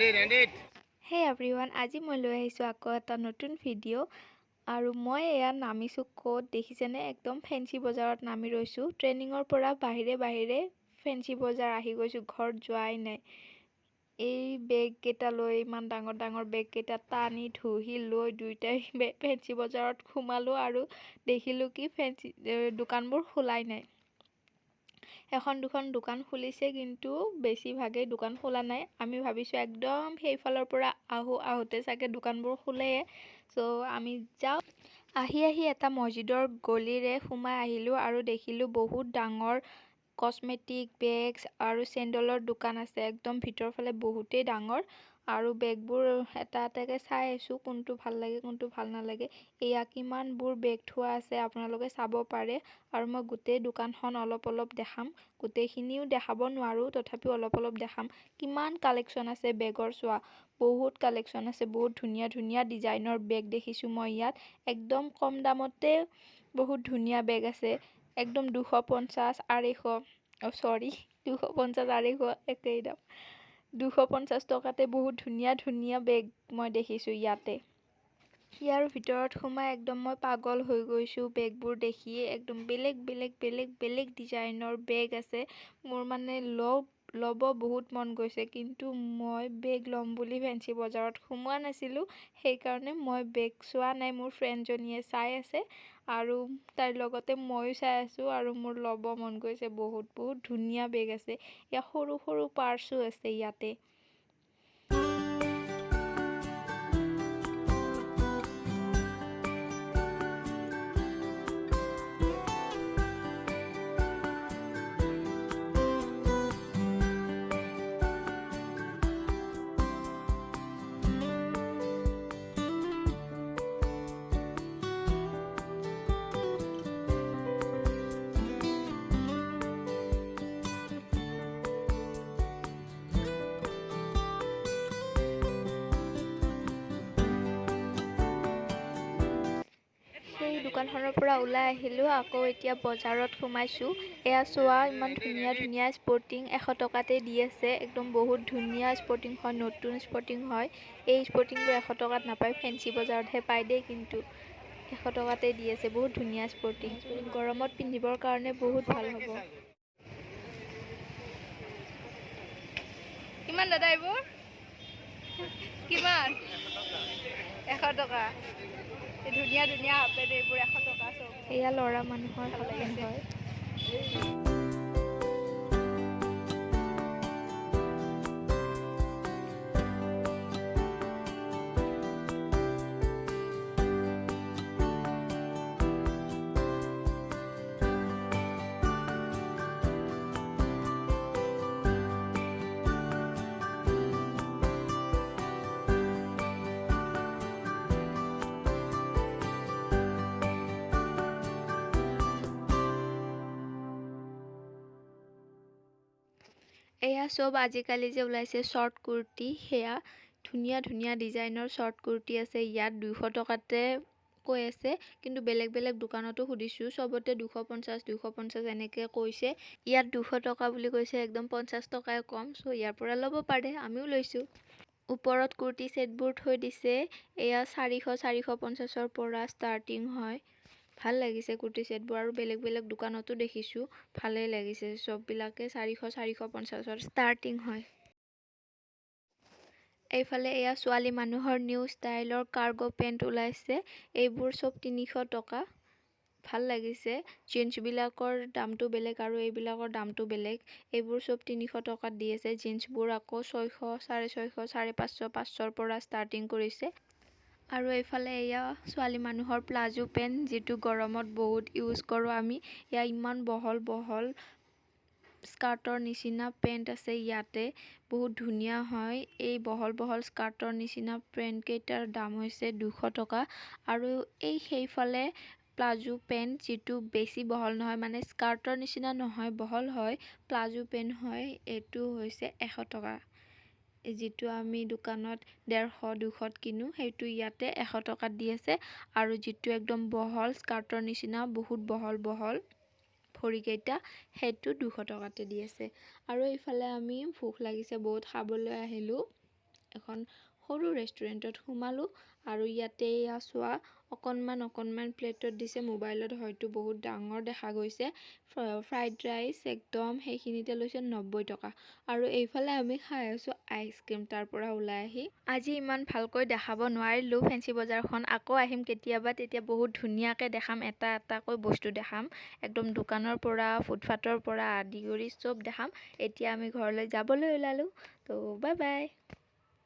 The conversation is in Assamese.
Hey everyone, আজি মই লৈ আহিছো আকৌ এটা নতুন ভিডিঅ' আৰু মই এয়া নামিছো ক'ত দেখিছেনে একদম ফেন্সি বজাৰত নামি ৰৈছো ট্ৰেনিঙৰ পৰা বাহিৰে ফেন্সি বজাৰ আহি গৈছো ঘৰত যোৱাই নাই এই বেগ কেইটা লৈ ইমান ডাঙৰ বেগ কেইটা টানি ধুহি লৈ দুইটাই ফেন্সি বজাৰত সোমালো আৰু দেখিলো কি ফেন্সি দোকানবোৰ খোলাই নাই এখন দুখন দোকান খুলিছে কিন্তু বেছিভাগেই দোকান খোলা নাই আমি ভাবিছো একদম সেইফালৰ পৰা আহোতে চাগে দোকানবোৰ খুলে সো আমি যাও আহি এটা মছজিদৰ গলিৰে সোমাই আহিলো আৰু দেখিলো বহুত ডাঙৰ কসমেটিক বেগস আৰু চেণ্ডেলৰ দোকান আছে একদম ভিতৰ ফালে বহুতেই ডাঙৰ আৰু বেগবোৰ এটাকে চাই আছো কোনটো ভাল লাগে কোনটো ভাল নালাগে এয়া কিমানবোৰ বেগ থোৱা আছে আপোনালোকে চাব পাৰে আৰু মই গোটেই দোকানখন অলপ দেখাম গোটেইখিনিও দেখাব নোৱাৰো তথাপিও অলপ দেখাম কিমান কালেকচন আছে বেগৰ চোৱা বহুত কালেকচন আছে বহুত ধুনীয়া ডিজাইনৰ বেগ দেখিছো মই ইয়াত একদম কম দামতে বহুত ধুনীয়া বেগ আছে একদম 250 250 250 একেই দাম 250 টকাতে বহুত ধুনীয়া বেগ মই দেখিছো ইয়াতে ইয়াৰ ভিতৰত সোমাই একদম মই পাগল হৈ গৈছো বেগবোৰ দেখিয়ে একদম বেলেগ ডিজাইনৰ বেগ আছে মোৰ মানে লব বহুত মন গৈছে কিন্তু মই বেগ লম বুলি ফেন্সি বজাৰত সোমোৱা নাছিলো সেই কাৰণে মই বেগ চোৱা নাই মোৰ ফ্ৰেণ্ডজনীয়ে চাই আছে আৰু তাৰ লগতে ময়ো চাই আছো আৰু মোৰ লব মন গৈছে বহুত ধুনীয়া বেগ আছে ইয়া সৰু পাৰ্চও আছে ইয়াতে সেই দোকানখনৰ পৰা ওলাই আহিলো আকৌ এতিয়া বজাৰত সোমাইছো এয়া চোৱা ইমান ধুনীয়া স্পৰ্টিং 100 টকাতে দি আছে একদম বহুত ধুনীয়া স্পৰ্টিং হয় নতুন স্পৰ্টিং হয় এই স্পৰ্টিংবোৰ 100 টকাত নাপায় ফেন্সি বজাৰতহে পায় দেই কিন্তু 100 টকাতে দি আছে বহুত ধুনীয়া স্পৰ্টিং গৰমত পিন্ধিবৰ কাৰণে বহুত ভাল হ'ব কিমান দাদা এইবোৰ কিমান 100 টকা ধুনীয়া হাফপেণ্ট এইবোৰ 100 টকা চব এয়া লৰা মানুহৰ হাফপেণ্ট হয় এয়া সব আজিকালি যে ওলাইছে শৰ্ট কুৰ্তি হেয়া ধুনীয়া ডিজাইনৰ শৰ্ট কুৰ্তি আছে ইয়াত 200 টকাতে কৈ আছে কিন্তু বেলেগ দোকানতো সুধিছো সবতে 250 এনেকে কৈছে ইয়াত 200 টকা বুলি কৈছে একদম 50 টকায় কম সো ইয়াৰ পৰা ল'ব পাৰে আমিও লৈছো ওপৰত কুৰ্তি সেটবোৰ থৈ দিছে এয়া 450 ৰ পৰা ষ্টাৰ্টিং হয় ভাল লাগিছে কুৰ্তি সেটবোৰ আৰু বেলেগ দোকানতো দেখিছো ভালে লাগিছে সব বিলাকে 450 ৰ ষ্টাৰ্টিং হয় এইফালে এয়া ছোৱালী মানুহৰ নিউ ষ্টাইলৰ কাৰ্গো পেন্ট ওলাইছে এইবোৰ সব 300 টকা ভাল লাগিছে জিন্স বিলাকৰ দামটো বেলেগ আৰু এইবিলাকৰ দামটো বেলেগ এইবোৰ সব 300 টকাত দি আছে জিন্সবোৰ আকৌ 600 650 500 ৰ পৰা ষ্টাৰ্টিং কৰিছে আৰু এইফালে এয়া ছোৱালী মানুহৰ প্লাজো পেন্ট যেটো গৰমত বহুত ইউজ কৰো আমি ইয়া ইমান বহল স্কাৰ্টৰ নিচিনা পেন্ট আছে ইয়াতে বহুত ধুনীয়া হয় এই বহল স্কাৰ্টৰ নিচিনা পেন্ট কেইটাৰ দাম হৈছে 200 টকা আৰু এই সেইফালে প্লাজো পেন্ট যেটো বেছি বহল নহয় মানে স্কাৰ্টৰ নিচিনা নহয় বহল হয় প্লাজো পেন্ট হয় এটো হৈছে 100 টকা যেটো আমি দোকানত 150 200 কিনো হেতু ইয়াতে 100 টকাত দি আছে আৰু যেটো একদম বহল স্কাৰ্টৰ নিচিনা বহুত বহল ভৰি কেইটা হেতু 200 টকাতে দি আছে আৰু ইফালে আমি ভুক লাগিছে বহুত খাবলৈ আহিলো এখন সৰু ৰেষ্টুৰেণ্টত সোমালোঁ আৰু ইয়াতে এয়া চোৱা অকণমান প্লেটত দিছে মোবাইলত হয়তো বহুত ডাঙৰ দেখা গৈছে ফ্ৰাইড ৰাইচ একদম সেইখিনিতে লৈছে 90 টকা আৰু এইফালে আমি খাই আছোঁ আইচক্ৰীম তাৰ পৰা ওলাই আহি আজি ইমান ভালকৈ দেখাব নোৱাৰিলোঁ ফেঞ্চি বজাৰখন আকৌ আহিম কেতিয়াবা তেতিয়া বহুত ধুনীয়াকৈ দেখাম এটাকৈ বস্তু দেখাম একদম দোকানৰ পৰা ফুটপাথৰ পৰা আদি কৰি চব দেখাম এতিয়া আমি ঘৰলৈ যাবলৈ ওলালোঁ তো বাই বাই